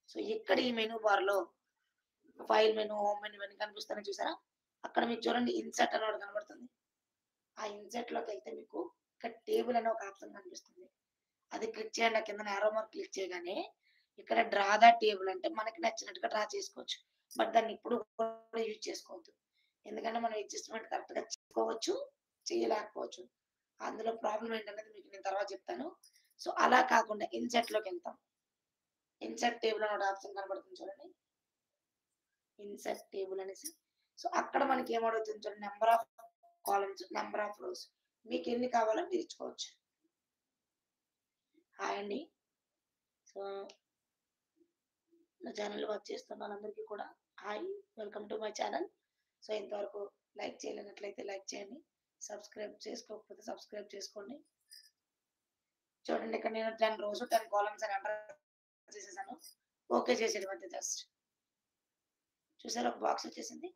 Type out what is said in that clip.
So, ఇక్కడ ఈ menu బార్‌లో ఫైల్ మెనూ, హోమ్ మెనూ ఇవన్నీ కనిపిస్తున్నాయి చూసారా? అక్కడ మీకు చూడండి ఇన్సర్ట్ అని ఒకటి కనబడుతుంది. ఆ ఇన్సర్ట్‌లోకెళ్తే మీకు ఇక్కడ టేబుల్ అనే ఒక ఆప్షన్ కనిపిస్తుంది. అది క్లిక్ చేయండి. ఆ కిందన యారో మార్క్ క్లిక్ చేయగానే ఇక్కడ డ్రా ద టేబుల్ అంటే మనకి నచ్చినట్టుగా డ్రా చేసుకోవచ్చు. బట్ దాన్ని ఎప్పుడు కూడా యూజ్ చేసుకోవద్దు. ఎందుకంటే మనం అడ్జస్ట్‌మెంట్ కరెక్ట్‌గా చేసుకోవచ్చు, చేయలేకపోవచ్చు. అందులో ప్రాబ్లమ్ ఏంటనేది మీకు నేను తర్వాత చెప్తాను. సో, అలా కాకుండా ఇన్సర్ట్‌లోకెళ్తాం. ఇన్సర్ట్ టేబుల్ అని ఒక ఆప్షన్ కనబడుతుంది చూడండి. ఇన్సర్ట్ టేబుల్ అనేసి. సో, అక్కడ మనకి ఏమడుగుతుంది చూడండి number of columns, number of rows. మీకెన్ని కావాలో మీరు ఇచ్చుకోవచ్చు. హాయ్ అండి. సో, నా ఛానెల్ వాచ్ చేస్తున్న వాళ్ళందరికీ కూడా hi. Welcome to my channel. So, ఇంతవరకు లైక్ చేయలేనట్లయితే లైక్ చేయండి. సబ్స్క్రైబ్ చేసుకోకపోతే సబ్స్క్రైబ్ చేసుకోండి. చూడండి ఇక్కడ నేను 10 రోస్, 10 కాలమ్స్ అని ఎంటర్ చేసేసాను. ఓకే చేసేయడం అంతే జస్ట్. చూసారా ఒక బాక్స్ వచ్చేసింది.